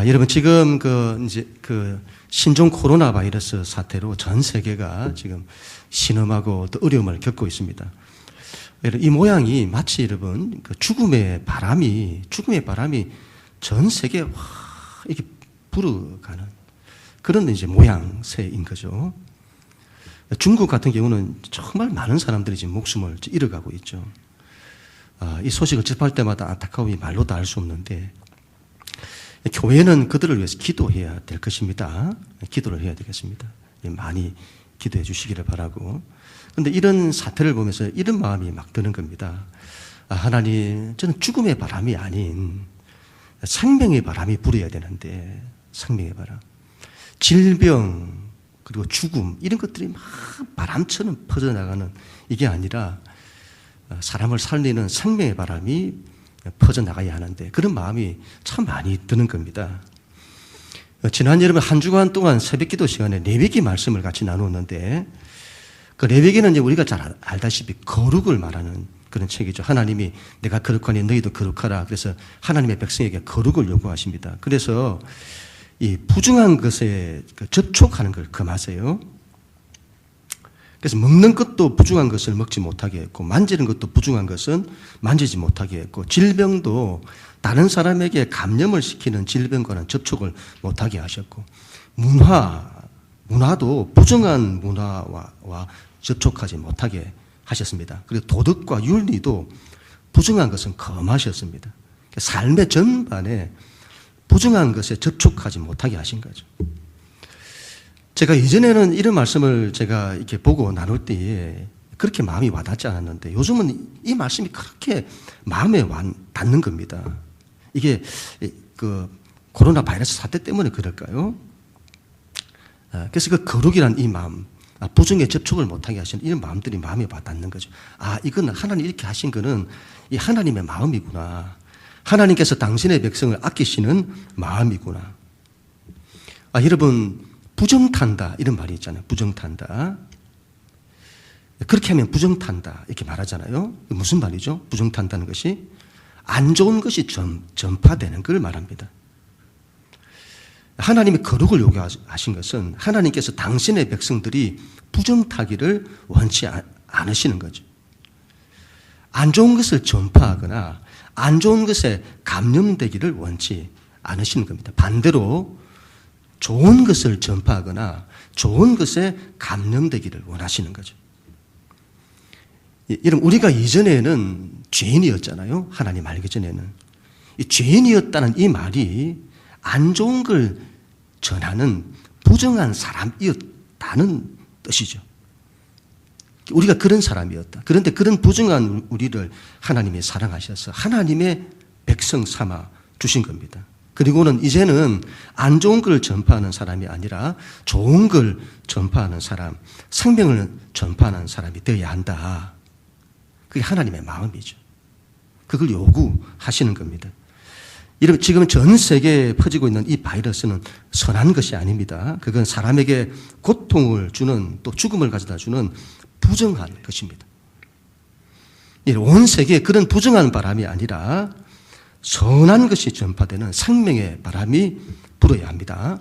여러분 지금 그 신종 코로나 바이러스 사태로 전 세계가 지금 신음하고 또 어려움을 겪고 있습니다. 이 모양이 마치 여러분 그 죽음의 바람이 전 세계에 이렇게 불어가는 그런 이제 모양새인 거죠. 중국 같은 경우는 정말 많은 사람들이 지금 목숨을 잃어가고 있죠. 이 소식을 접할 때마다 안타까움이 말로 다 할 수 없는데, 교회는 그들을 위해서 기도해야 될 것입니다. 기도를 해야 되겠습니다. 많이 기도해 주시기를 바라고. 그런데 이런 사태를 보면서 이런 마음이 막 드는 겁니다. 하나님, 저는 죽음의 바람이 아닌 생명의 바람이 불어야 되는데, 생명의 바람. 질병, 그리고 죽음, 이런 것들이 막 바람처럼 퍼져나가는 이게 아니라 사람을 살리는 생명의 바람이 퍼져나가야 하는데 그런 마음이 참 많이 드는 겁니다. 지난 여러분 한 주간 동안 새벽기도 시간에 레위기 말씀을 같이 나누었는데 그 레위기는 이제 우리가 잘 알다시피 거룩을 말하는 그런 책이죠. 하나님이 내가 거룩하니 너희도 거룩하라. 그래서 하나님의 백성에게 거룩을 요구하십니다. 그래서 이 부정한 것에 접촉하는 걸 금하세요. 그래서 먹는 것도 부정한 것을 먹지 못하게 했고, 만지는 것도 부정한 것은 만지지 못하게 했고, 질병도 다른 사람에게 감염을 시키는 질병과는 접촉을 못하게 하셨고, 문화도 부정한 문화와 접촉하지 못하게 하셨습니다. 그리고 도덕과 윤리도 부정한 것은 금하셨습니다. 삶의 전반에 부정한 것에 접촉하지 못하게 하신 거죠. 제가 이전에는 이런 말씀을 제가 이렇게 보고 나눌 때에 그렇게 마음이 와닿지 않았는데 요즘은 이 말씀이 그렇게 마음에 닿는 겁니다. 이게 그 코로나 바이러스 사태 때문에 그럴까요? 그래서 그 거룩이란 이 마음, 부정에 접촉을 못하게 하시는 이런 마음들이 마음에 와닿는 거죠. 이건 하나님 이렇게 하신 거는 이 하나님의 마음이구나. 하나님께서 당신의 백성을 아끼시는 마음이구나. 여러분, 부정탄다 이런 말이 있잖아요. 부정탄다. 그렇게 하면 부정탄다 이렇게 말하잖아요. 무슨 말이죠? 부정탄다는 것이 안 좋은 것이 전파되는 걸 말합니다. 하나님이 거룩을 요구하신 것은 하나님께서 당신의 백성들이 부정타기를 원치 않으시는 거죠. 안 좋은 것을 전파하거나 안 좋은 것에 감염되기를 원치 않으시는 겁니다. 반대로 좋은 것을 전파하거나 좋은 것에 감염되기를 원하시는 거죠. 여러분, 우리가 이전에는 죄인이었잖아요. 하나님 알기 전에는. 이 죄인이었다는 이 말이 안 좋은 걸 전하는 부정한 사람이었다는 뜻이죠. 우리가 그런 사람이었다. 그런데 그런 부정한 우리를 하나님이 사랑하셔서 하나님의 백성 삼아 주신 겁니다. 그리고는 이제는 안 좋은 걸 전파하는 사람이 아니라 좋은 걸 전파하는 사람, 생명을 전파하는 사람이 되어야 한다. 그게 하나님의 마음이죠. 그걸 요구하시는 겁니다. 여러분, 지금 전 세계에 퍼지고 있는 이 바이러스는 선한 것이 아닙니다. 그건 사람에게 고통을 주는 또 죽음을 가져다 주는 부정한 것입니다. 온 세계에 그런 부정한 바람이 아니라 선한 것이 전파되는 생명의 바람이 불어야 합니다.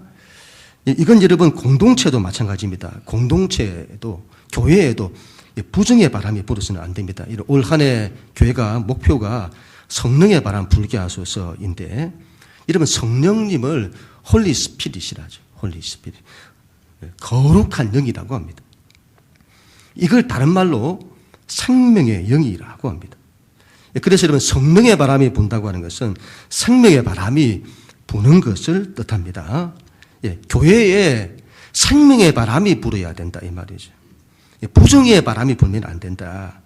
이건 여러분 공동체도 마찬가지입니다. 공동체도 교회에도 부정의 바람이 불어서는 안 됩니다. 올 한 해 교회가 목표가 성령의 바람 불게 하소서인데 여러분 성령님을 홀리 스피릿이라죠. 홀리 스피릿. 거룩한 영이라고 합니다. 이걸 다른 말로 생명의 영이라고 합니다. 그래서 여러분 성령의 바람이 분다고 하는 것은 생명의 바람이 부는 것을 뜻합니다. 교회에 생명의 바람이 불어야 된다 이 말이죠. 부정의 바람이 불면 안 된다.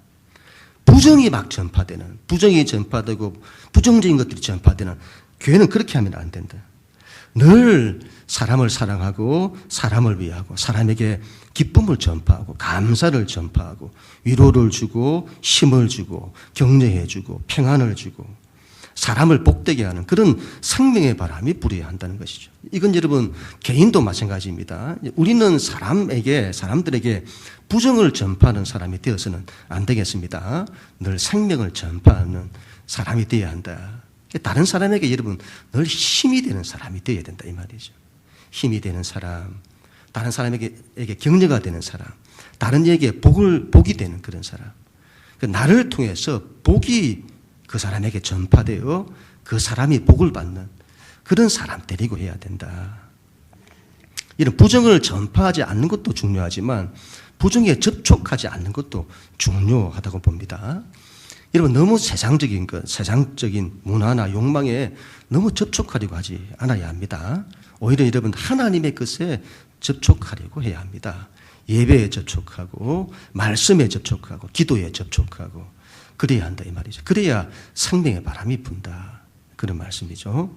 부정이 막 전파되는, 부정이 전파되고 부정적인 것들이 전파되는 교회는 그렇게 하면 안 된다. 늘 사람을 사랑하고 사람을 위하고 사람에게 기쁨을 전파하고 감사를 전파하고 위로를 주고 힘을 주고 격려해 주고 평안을 주고 사람을 복되게 하는 그런 생명의 바람이 불어야 한다는 것이죠. 이건 여러분 개인도 마찬가지입니다. 우리는 사람들에게 부정을 전파하는 사람이 되어서는 안 되겠습니다. 늘 생명을 전파하는 사람이 되어야 한다. 다른 사람에게 여러분 늘 힘이 되는 사람이 되어야 된다 이 말이죠. 힘이 되는 사람, 다른 사람에게 격려가 되는 사람, 다른 이에게 복이 되는 그런 사람. 나를 통해서 복이 그 사람에게 전파되어 그 사람이 복을 받는 그런 사람 데리고 해야 된다. 이런 부정을 전파하지 않는 것도 중요하지만 부정에 접촉하지 않는 것도 중요하다고 봅니다. 여러분 너무 세상적인 것, 세상적인 문화나 욕망에 너무 접촉하려고 하지 않아야 합니다. 오히려 여러분 하나님의 것에 접촉하려고 해야 합니다. 예배에 접촉하고 말씀에 접촉하고 기도에 접촉하고 그래야 한다 이 말이죠. 그래야 생명의 바람이 분다. 그런 말씀이죠.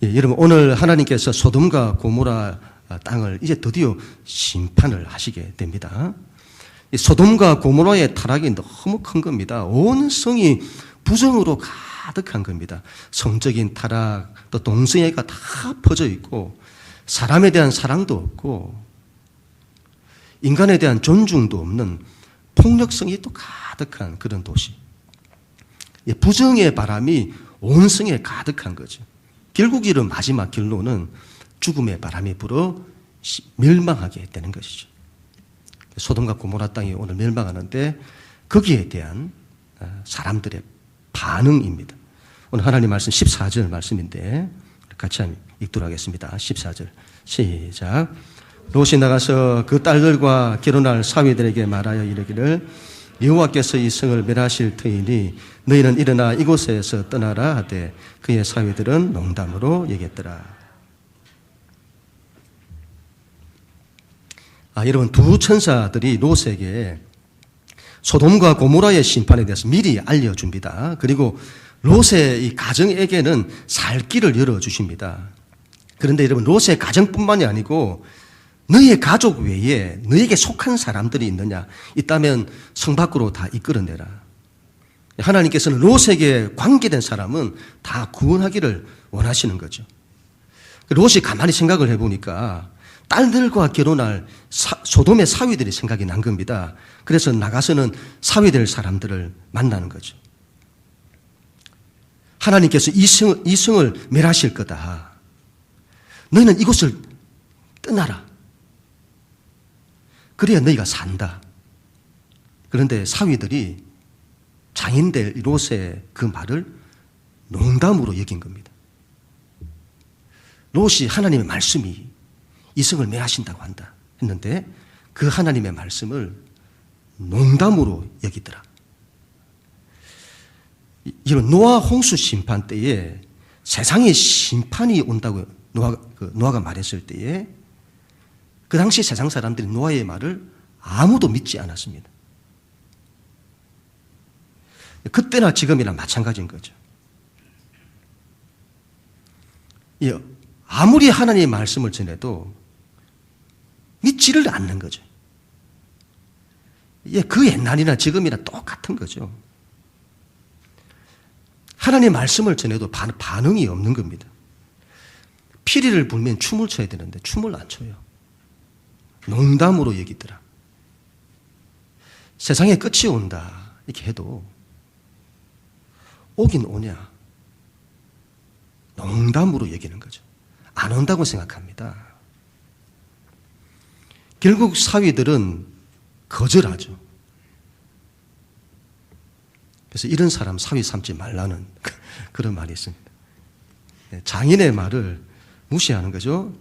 예, 여러분 오늘 하나님께서 소돔과 고모라 땅을 이제 드디어 심판을 하시게 됩니다. 소돔과 고모라의 타락이 너무 큰 겁니다. 온 성이 부정으로 가득한 겁니다. 성적인 타락, 또 동성애가 다 퍼져 있고 사람에 대한 사랑도 없고 인간에 대한 존중도 없는 폭력성이 또 가득한 그런 도시. 부정의 바람이 온 성에 가득한 거죠. 결국 이런 마지막 결론은 죽음의 바람이 불어 멸망하게 되는 것이죠. 소돔과 고모라 땅이 오늘 멸망하는데 거기에 대한 사람들의 반응입니다. 오늘 하나님 말씀 14절 말씀인데 같이 한번 읽도록 하겠습니다. 14절 시작. 롯이 나가서 그 딸들과 결혼할 사위들에게 말하여 이르기를 여호와께서 이 성을 멸하실 터이니 너희는 일어나 이곳에서 떠나라 하되 그의 사위들은 농담으로 얘기했더라. 여러분 두 천사들이 롯에게 소돔과 고모라의 심판에 대해서 미리 알려줍니다. 그리고 롯의 이 가정에게는 살 길을 열어주십니다. 그런데 여러분 롯의 가정뿐만이 아니고 너의 가족 외에 너에게 속한 사람들이 있느냐? 있다면 성 밖으로 다 이끌어내라. 하나님께서는 롯에게 관계된 사람은 다 구원하기를 원하시는 거죠. 롯이 가만히 생각을 해보니까 딸들과 결혼할 소돔의 사위들이 생각이 난 겁니다. 그래서 나가서는 사위 될 사람들을 만나는 거죠. 하나님께서 이 성을 멸하실 거다. 너희는 이곳을 떠나라. 그래야 너희가 산다. 그런데 사위들이 장인될 롯의 그 말을 농담으로 여긴 겁니다. 롯이 하나님의 말씀이 이성을 멸하신다고 한다 했는데 그 하나님의 말씀을 농담으로 여기더라. 이런 노아 홍수 심판 때에 세상에 심판이 온다고 노아가 말했을 때에 그 당시 세상 사람들이 노아의 말을 아무도 믿지 않았습니다. 그때나 지금이나 마찬가지인 거죠. 아무리 하나님의 말씀을 전해도 믿지를 않는 거죠. 그 옛날이나 지금이나 똑같은 거죠. 하나님의 말씀을 전해도 반응이 없는 겁니다. 피리를 불면 춤을 춰야 되는데 춤을 안 춰요. 농담으로 여기더라. 세상에 끝이 온다 이렇게 해도 오긴 오냐? 농담으로 여기는 거죠. 안 온다고 생각합니다. 결국 사위들은 거절하죠. 그래서 이런 사람 사위 삼지 말라는 그런 말이 있습니다. 장인의 말을 무시하는 거죠.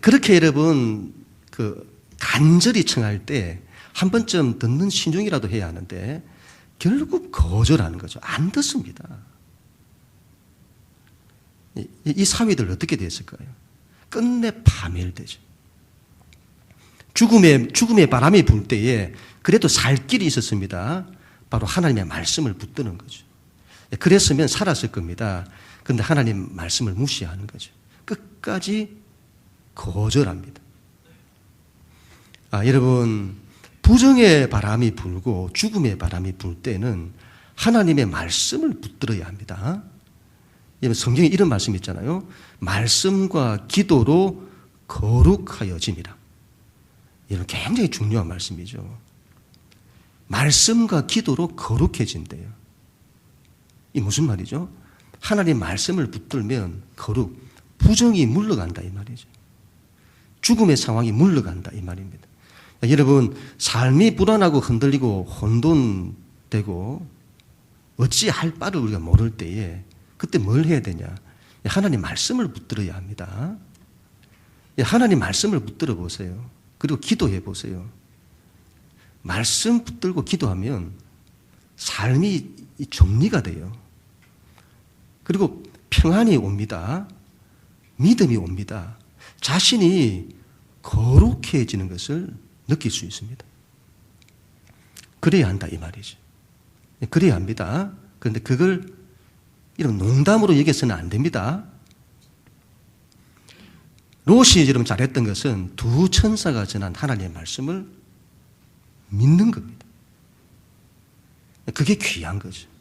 그렇게 여러분 간절히 청할 때 한 번쯤 듣는 신중이라도 해야 하는데 결국 거절하는 거죠. 안 듣습니다. 이 사위들 어떻게 됐을까요? 끝내 파멸되죠. 죽음의 바람이 불 때에 그래도 살 길이 있었습니다. 바로 하나님의 말씀을 붙드는 거죠. 그랬으면 살았을 겁니다. 그런데 하나님 말씀을 무시하는 거죠. 끝까지 거절합니다. 여러분 부정의 바람이 불고 죽음의 바람이 불 때는 하나님의 말씀을 붙들어야 합니다. 성경에 이런 말씀이 있잖아요. 말씀과 기도로 거룩하여짐이라. 이건 굉장히 중요한 말씀이죠. 말씀과 기도로 거룩해진대요. 이 무슨 말이죠? 하나님 말씀을 붙들면 거룩, 부정이 물러간다 이 말이죠. 죽음의 상황이 물러간다 이 말입니다. 여러분, 삶이 불안하고 흔들리고 혼돈되고 어찌할 바를 우리가 모를 때에 그때 뭘 해야 되냐? 하나님 말씀을 붙들어야 합니다. 하나님 말씀을 붙들어 보세요. 그리고 기도해 보세요. 말씀 붙들고 기도하면 삶이 정리가 돼요. 그리고 평안이 옵니다. 믿음이 옵니다. 자신이 거룩해지는 것을 느낄 수 있습니다. 그래야 한다 이 말이죠. 그래야 합니다. 그런데 그걸 이런 농담으로 여겨서는 안 됩니다. 롯이 여러분 잘했던 것은 두 천사가 전한 하나님의 말씀을 믿는 겁니다. 그게 귀한 거죠.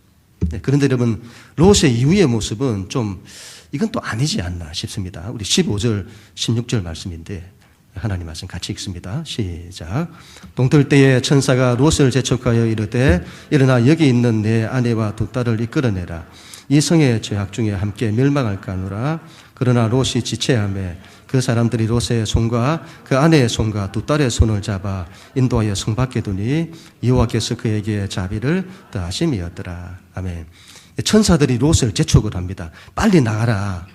그런데 여러분, 롯의 이후의 모습은 좀 이건 또 아니지 않나 싶습니다. 우리 15절, 16절 말씀인데 하나님 말씀 같이 읽습니다. 시작. 동틀 때에 천사가 롯을 재촉하여 이르되 일어나 여기 있는 내 아내와 두 딸을 이끌어내라. 이 성의 죄악 중에 함께 멸망할까 하노라. 그러나 롯이 지체하며 그 사람들이 롯의 손과 그 아내의 손과 두 딸의 손을 잡아 인도하여 성 밖에 두니 여호와께서 그에게 자비를 더하심이었더라. 아멘. 천사들이 롯을 재촉을 합니다. 빨리 나가라.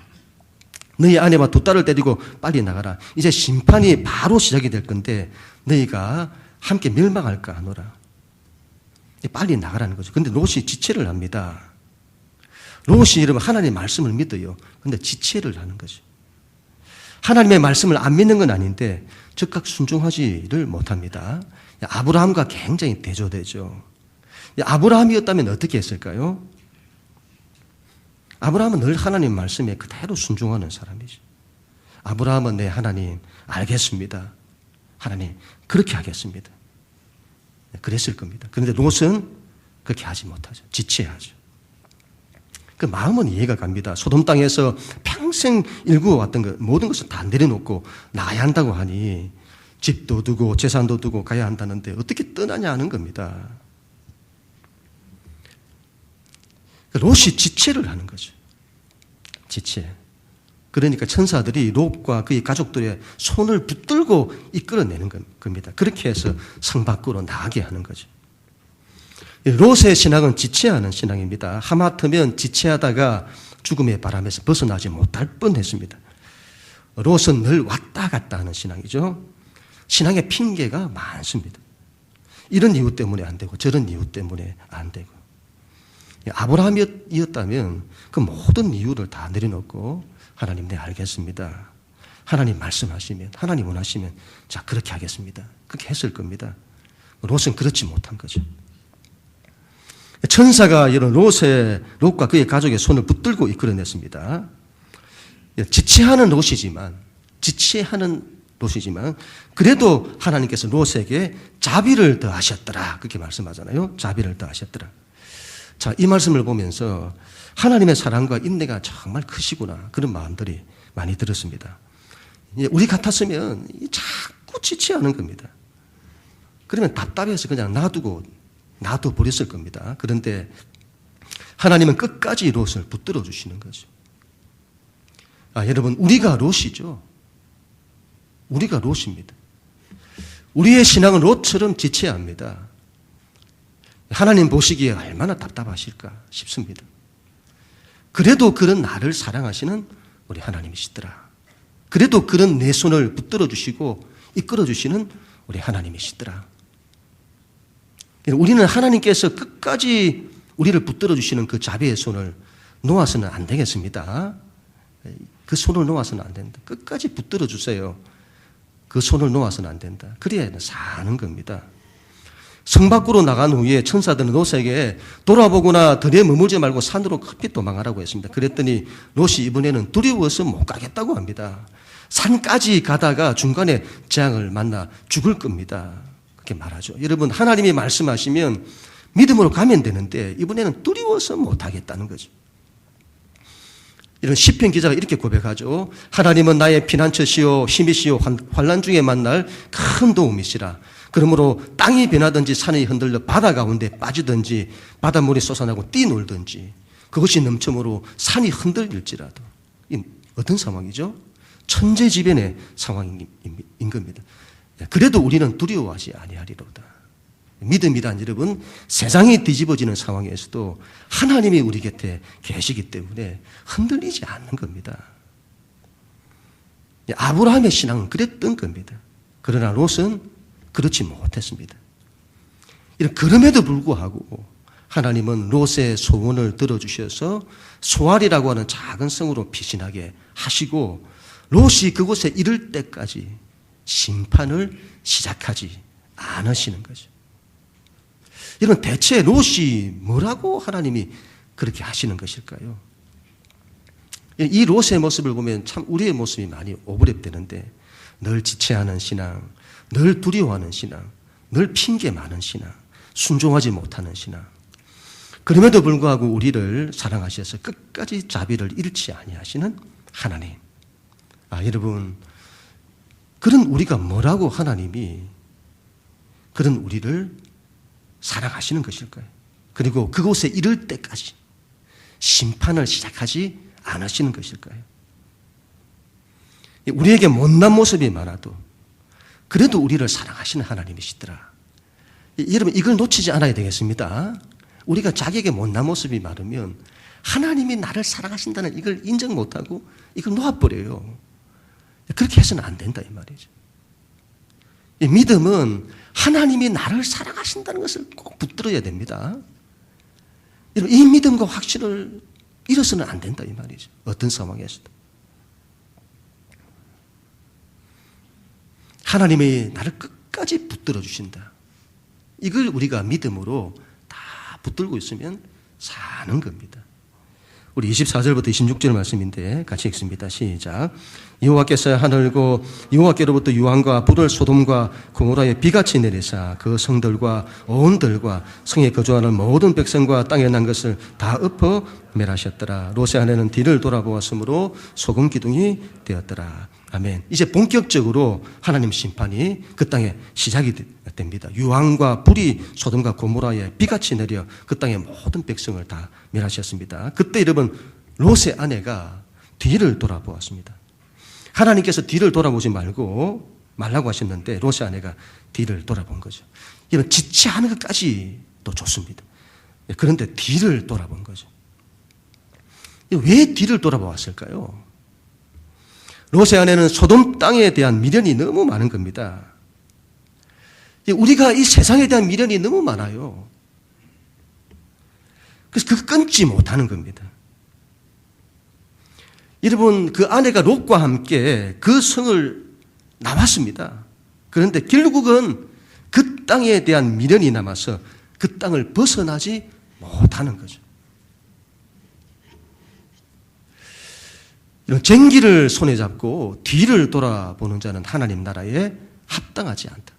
너희 아내와 두 딸을 데리고 빨리 나가라. 이제 심판이 바로 시작이 될 건데 너희가 함께 멸망할까 하노라. 빨리 나가라는 거죠. 그런데 롯이 지체를 합니다. 롯이 여러분 하나님의 말씀을 믿어요. 그런데 지체를 하는 거죠. 하나님의 말씀을 안 믿는 건 아닌데 즉각 순종하지를 못합니다. 아브라함과 굉장히 대조되죠. 아브라함이었다면 어떻게 했을까요? 아브라함은 늘 하나님 말씀에 그대로 순종하는 사람이죠. 아브라함은 네 하나님 알겠습니다. 하나님 그렇게 하겠습니다. 그랬을 겁니다. 그런데 롯은 그렇게 하지 못하죠. 지체하죠. 그 마음은 이해가 갑니다. 소돔 땅에서 평생 일구어왔던 것 모든 것을 다 내려놓고 나가야 한다고 하니 집도 두고 재산도 두고 가야 한다는데 어떻게 떠나냐 하는 겁니다. 롯이 지체를 하는 거죠. 지체. 그러니까 천사들이 롯과 그의 가족들의 손을 붙들고 이끌어내는 겁니다. 그렇게 해서 성 밖으로 나가게 하는 거죠. 롯의 신앙은 지체하는 신앙입니다. 하마터면 지체하다가 죽음의 바람에서 벗어나지 못할 뻔했습니다. 롯은 늘 왔다 갔다 하는 신앙이죠. 신앙의 핑계가 많습니다. 이런 이유 때문에 안 되고 저런 이유 때문에 안 되고. 아브라함이었다면 그 모든 이유를 다 내려놓고 하나님 네 알겠습니다. 하나님 말씀하시면 하나님 원하시면 자 그렇게 하겠습니다. 그렇게 했을 겁니다. 롯은 그렇지 못한 거죠. 천사가 이런 롯과 그의 가족의 손을 붙들고 이끌어냈습니다. 지체하는 롯이지만 그래도 하나님께서 롯에게 자비를 더하셨더라 그렇게 말씀하잖아요. 자비를 더하셨더라. 자, 이 말씀을 보면서 하나님의 사랑과 인내가 정말 크시구나 그런 마음들이 많이 들었습니다. 우리 같았으면 자꾸 지체하는 겁니다. 그러면 답답해서 그냥 놔둬 버렸을 겁니다. 그런데 하나님은 끝까지 롯을 붙들어 주시는 거죠. 여러분 우리가 롯이죠. 우리가 롯입니다. 우리의 신앙은 롯처럼 지체합니다. 하나님 보시기에 얼마나 답답하실까 싶습니다. 그래도 그런 나를 사랑하시는 우리 하나님이시더라. 그래도 그런 내 손을 붙들어 주시고 이끌어 주시는 우리 하나님이시더라. 우리는 하나님께서 끝까지 우리를 붙들어 주시는 그 자비의 손을 놓아서는 안 되겠습니다. 그 손을 놓아서는 안 된다. 끝까지 붙들어 주세요. 그 손을 놓아서는 안 된다. 그래야 사는 겁니다. 성 밖으로 나간 후에 천사들은 롯에게 돌아보거나 들에 머물지 말고 산으로 급히 도망가라고 했습니다. 그랬더니 롯이 이번에는 두려워서 못 가겠다고 합니다. 산까지 가다가 중간에 재앙을 만나 죽을 겁니다. 그렇게 말하죠. 여러분 하나님이 말씀하시면 믿음으로 가면 되는데 이번에는 두려워서 못 하겠다는 거죠. 이런 시편 기자가 이렇게 고백하죠. 하나님은 나의 피난처시요 힘이시요 환난 중에 만날 큰 도움이시라. 그러므로 땅이 변하든지 산이 흔들려 바다 가운데 빠지든지 바닷물이 솟아나고 뛰놀든지 그것이 넘쳐므로 산이 흔들릴지라도. 이 어떤 상황이죠? 천재지변의 상황인 겁니다. 그래도 우리는 두려워하지 아니하리로다. 믿음이란 여러분, 세상이 뒤집어지는 상황에서도 하나님이 우리 곁에 계시기 때문에 흔들리지 않는 겁니다. 아브라함의 신앙은 그랬던 겁니다. 그러나 롯은 그렇지 못했습니다. 그럼에도 불구하고 하나님은 롯의 소원을 들어주셔서 소알이라고 하는 작은 성으로 피신하게 하시고 롯이 그곳에 이를 때까지 심판을 시작하지 않으시는 거죠. 여러분, 대체 롯이 뭐라고 하나님이 그렇게 하시는 것일까요? 이 롯의 모습을 보면 참 우리의 모습이 많이 오버랩되는데, 늘 지체하는 신앙, 늘 두려워하는 신앙, 늘 핑계 많은 신앙, 순종하지 못하는 신앙. 그럼에도 불구하고 우리를 사랑하셔서 끝까지 자비를 잃지 아니하시는 하나님. 여러분, 그런 우리가 뭐라고 하나님이 그런 우리를 사랑하시는 것일까요? 그리고 그곳에 이를 때까지 심판을 시작하지 않으시는 것일까요? 우리에게 못난 모습이 많아도 그래도 우리를 사랑하시는 하나님이시더라. 여러분, 이걸 놓치지 않아야 되겠습니다. 우리가 자기에게 못난 모습이 많으면 하나님이 나를 사랑하신다는 이걸 인정 못하고 이걸 놓아버려요. 그렇게 해서는 안 된다 이 말이죠. 이 믿음은 하나님이 나를 사랑하신다는 것을 꼭 붙들어야 됩니다. 이 믿음과 확신을 잃어서는 안 된다 이 말이죠. 어떤 상황에서도. 하나님이 나를 끝까지 붙들어 주신다. 이걸 우리가 믿음으로 다 붙들고 있으면 사는 겁니다. 우리 24절부터 26절 말씀인데 같이 읽습니다. 시작. 여호와께서 하늘고 여호와께로부터 유황과 불을 소돔과 고모라에 비같이 내리사 그 성들과 온 들과 성에 거주하는 모든 백성과 땅에 난 것을 다 엎어 멸하셨더라. 롯의 아내는 뒤를 돌아보았으므로 소금 기둥이 되었더라. 아멘. 이제 본격적으로 하나님 심판이 그 땅에 시작이 됩니다. 유황과 불이 소돔과 고모라에 비같이 내려 그 땅의 모든 백성을 다 멸하셨습니다. 그때 여러분, 롯의 아내가 뒤를 돌아보았습니다. 하나님께서 뒤를 돌아보지 말라고 하셨는데 롯의 아내가 뒤를 돌아본 거죠. 여러분, 지체하는 것까지도 좋습니다. 그런데 뒤를 돌아본 거죠. 왜 뒤를 돌아보았을까요? 롯의 아내는 소돔 땅에 대한 미련이 너무 많은 겁니다. 우리가 이 세상에 대한 미련이 너무 많아요. 그래서 그거 끊지 못하는 겁니다. 여러분, 그 아내가 롯과 함께 그 성을 나왔습니다. 그런데 결국은 그 땅에 대한 미련이 남아서 그 땅을 벗어나지 못하는 거죠. 이런 쟁기를 손에 잡고 뒤를 돌아보는 자는 하나님 나라에 합당하지 않다.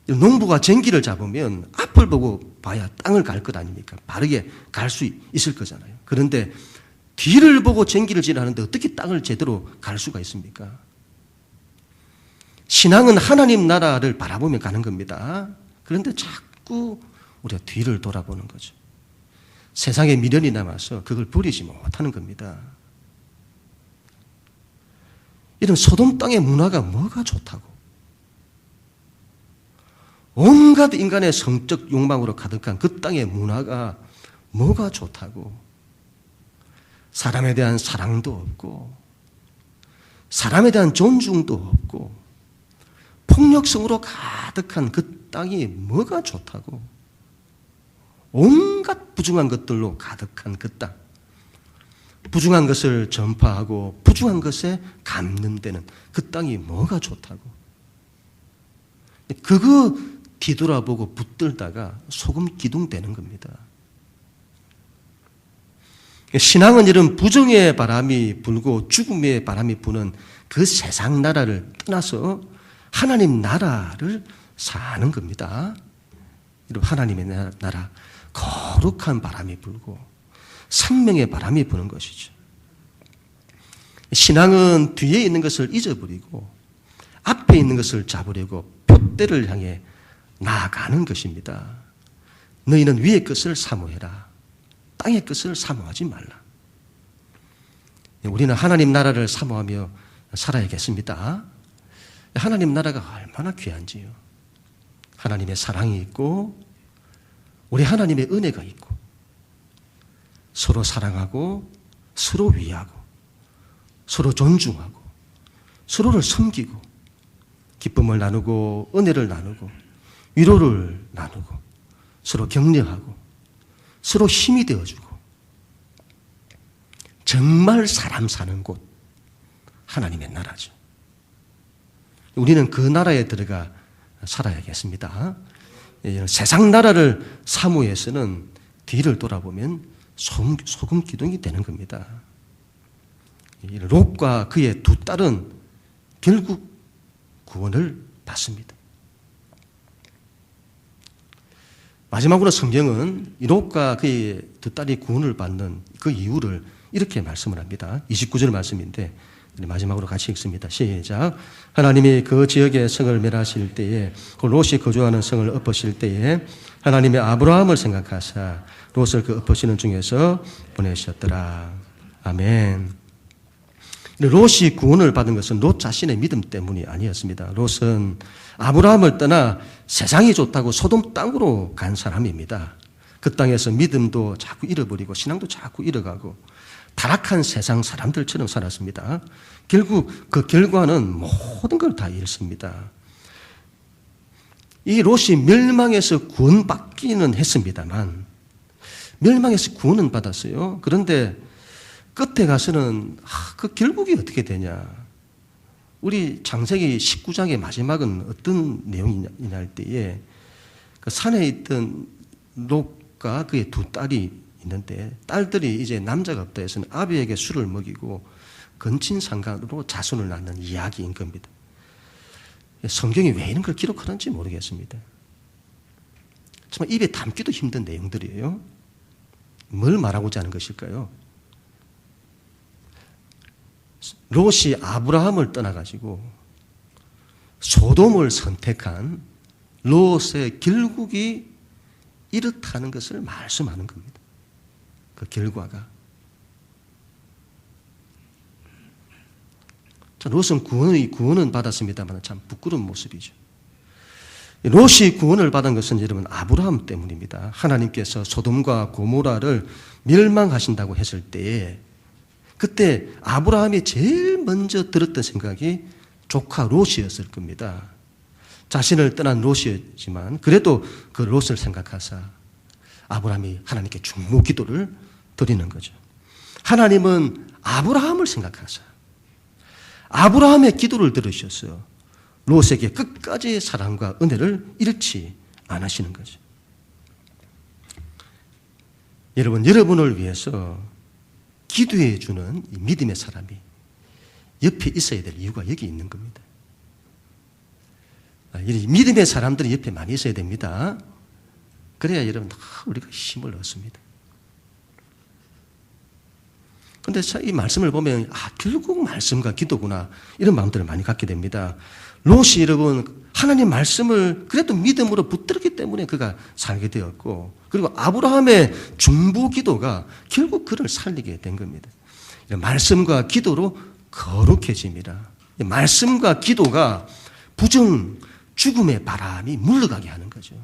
농부가 쟁기를 잡으면 앞을 보고 봐야 땅을 갈 것 아닙니까? 바르게 갈 수 있을 거잖아요. 그런데 뒤를 보고 쟁기를 지나는데 어떻게 땅을 제대로 갈 수가 있습니까? 신앙은 하나님 나라를 바라보며 가는 겁니다. 그런데 자꾸 우리가 뒤를 돌아보는 거죠. 세상에 미련이 남아서 그걸 버리지 못하는 겁니다. 이런 소돔 땅의 문화가 뭐가 좋다고? 온갖 인간의 성적 욕망으로 가득한 그 땅의 문화가 뭐가 좋다고? 사람에 대한 사랑도 없고 사람에 대한 존중도 없고 폭력성으로 가득한 그 땅이 뭐가 좋다고? 온갖 부정한 것들로 가득한 그 땅, 부정한 것을 전파하고 부정한 것에 감염되는 그 땅이 뭐가 좋다고? 그거 뒤돌아보고 붙들다가 소금 기둥 되는 겁니다. 신앙은 이런 부정의 바람이 불고 죽음의 바람이 부는 그 세상 나라를 떠나서 하나님 나라를 사는 겁니다. 하나님의 나라, 거룩한 바람이 불고 생명의 바람이 부는 것이죠. 신앙은 뒤에 있는 것을 잊어버리고 앞에 있는 것을 잡으려고 표대를 향해 나아가는 것입니다. 너희는 위의 것을 사모해라. 땅의 것을 사모하지 말라. 우리는 하나님 나라를 사모하며 살아야겠습니다. 하나님 나라가 얼마나 귀한지요. 하나님의 사랑이 있고 우리 하나님의 은혜가 있고 서로 사랑하고 서로 위하고 서로 존중하고 서로를 섬기고 기쁨을 나누고 은혜를 나누고 위로를 나누고 서로 격려하고 서로 힘이 되어주고 정말 사람 사는 곳 하나님의 나라죠. 우리는 그 나라에 들어가 살아야겠습니다. 세상 나라를 사모해서는 뒤를 돌아보면 소금 기둥이 되는 겁니다. 롯과 그의 두 딸은 결국 구원을 받습니다. 마지막으로 성경은 롯과 그의 두 딸이 구원을 받는 그 이유를 이렇게 말씀을 합니다. 29절 말씀인데 마지막으로 같이 읽습니다. 시작. 하나님이 그 지역의 성을 멸하실 때에 그 롯이 거주하는 성을 엎으실 때에 하나님의 아브라함을 생각하사 롯을 그 엎으시는 중에서 보내셨더라. 아멘. 롯이 구원을 받은 것은 롯 자신의 믿음 때문이 아니었습니다. 롯은 아브라함을 떠나 세상이 좋다고 소돔 땅으로 간 사람입니다. 그 땅에서 믿음도 자꾸 잃어버리고 신앙도 자꾸 잃어가고 타락한 세상 사람들처럼 살았습니다. 결국 그 결과는 모든 걸 다 잃습니다. 이 롯이 멸망에서 구원받기는 했습니다만 멸망에서 구원은 받았어요. 그런데 끝에 가서는 그 결국이 어떻게 되냐. 우리 창세기 19장의 마지막은 어떤 내용이냐 할 때에 그 산에 있던 롯과 그의 두 딸이 있는데 딸들이 이제 남자가 없다 해서는 아비에게 술을 먹이고 근친상간으로 자손을 낳는 이야기인 겁니다. 성경이 왜 이런 걸 기록하는지 모르겠습니다. 정말 입에 담기도 힘든 내용들이에요. 뭘 말하고자 하는 것일까요? 롯이 아브라함을 떠나가지고 소돔을 선택한 롯의 결국이 이렇다는 것을 말씀하는 겁니다. 그 결과가. 자, 롯은 구원은 받았습니다만 참 부끄러운 모습이죠. 롯이 구원을 받은 것은 여러분 아브라함 때문입니다. 하나님께서 소돔과 고모라를 멸망하신다고 했을 때에 그때 아브라함이 제일 먼저 들었던 생각이 조카 롯이었을 겁니다. 자신을 떠난 롯이었지만 그래도 그 롯을 생각하사 아브라함이 하나님께 중보 기도를 드리는 거죠. 하나님은 아브라함을 생각하사 아브라함의 기도를 들으셔서 롯에게 끝까지 사랑과 은혜를 잃지 않으시는 거죠. 여러분을 위해서 기도해 주는 이 믿음의 사람이 옆에 있어야 될 이유가 여기 있는 겁니다. 이 믿음의 사람들이 옆에 많이 있어야 됩니다. 그래야 여러분 우리가 힘을 얻습니다. 그런데 이 말씀을 보면 결국 말씀과 기도구나 이런 마음들을 많이 갖게 됩니다. 롯이 여러분 하나님 말씀을 그래도 믿음으로 붙들었기 때문에 그가 살게 되었고 그리고 아브라함의 중보 기도가 결국 그를 살리게 된 겁니다. 말씀과 기도로 거룩해집니다. 말씀과 기도가 부정, 죽음의 바람이 물러가게 하는 거죠.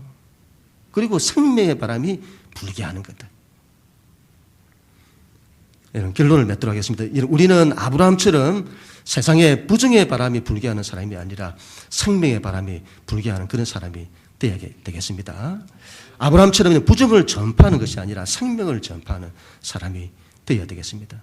그리고 생명의 바람이 불게 하는 거다. 이런 결론을 맺도록 하겠습니다. 우리는 아브라함처럼 세상에 부정의 바람이 불게 하는 사람이 아니라 생명의 바람이 불게 하는 그런 사람이 되어야 되겠습니다. 아브라함처럼 부정을 전파하는 것이 아니라 생명을 전파하는 사람이 되어야 되겠습니다.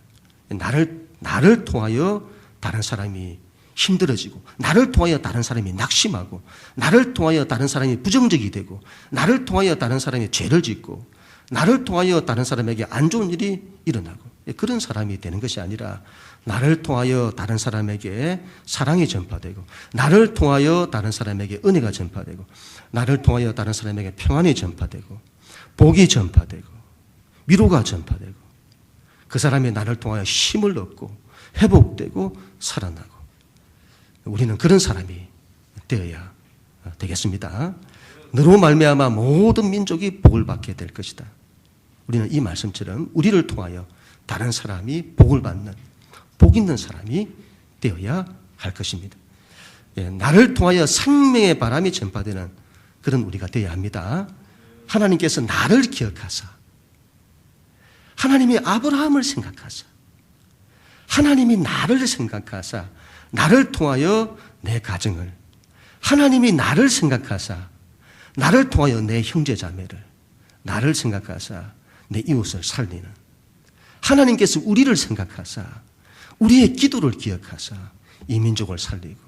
나를 통하여 다른 사람이 힘들어지고 나를 통하여 다른 사람이 낙심하고 나를 통하여 다른 사람이 부정적이 되고 나를 통하여 다른 사람이 죄를 짓고 나를 통하여 다른 사람에게 안 좋은 일이 일어나고 그런 사람이 되는 것이 아니라 나를 통하여 다른 사람에게 사랑이 전파되고 나를 통하여 다른 사람에게 은혜가 전파되고 나를 통하여 다른 사람에게 평안이 전파되고 복이 전파되고 위로가 전파되고 그 사람이 나를 통하여 힘을 얻고 회복되고 살아나고 우리는 그런 사람이 되어야 되겠습니다. 너로 말미암아 모든 민족이 복을 받게 될 것이다. 우리는 이 말씀처럼 우리를 통하여 다른 사람이 복을 받는 복 있는 사람이 되어야 할 것입니다. 나를 통하여 생명의 바람이 전파되는 그런 우리가 되어야 합니다. 하나님께서 나를 기억하사, 하나님이 아브라함을 생각하사, 하나님이 나를 생각하사 나를 통하여 내 가정을, 하나님이 나를 생각하사 나를 통하여 내 형제자매를, 나를 생각하사 내 이웃을 살리는, 하나님께서 우리를 생각하사 우리의 기도를 기억하사 이 민족을 살리고,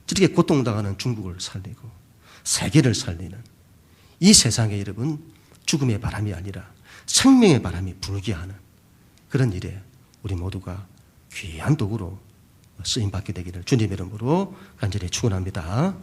저렇게 고통당하는 중국을 살리고 세계를 살리는 이 세상에 여러분 죽음의 바람이 아니라 생명의 바람이 불게 하는 그런 일에 우리 모두가 귀한 도구로 쓰임받게 되기를 주님의 이름으로 간절히 축원합니다.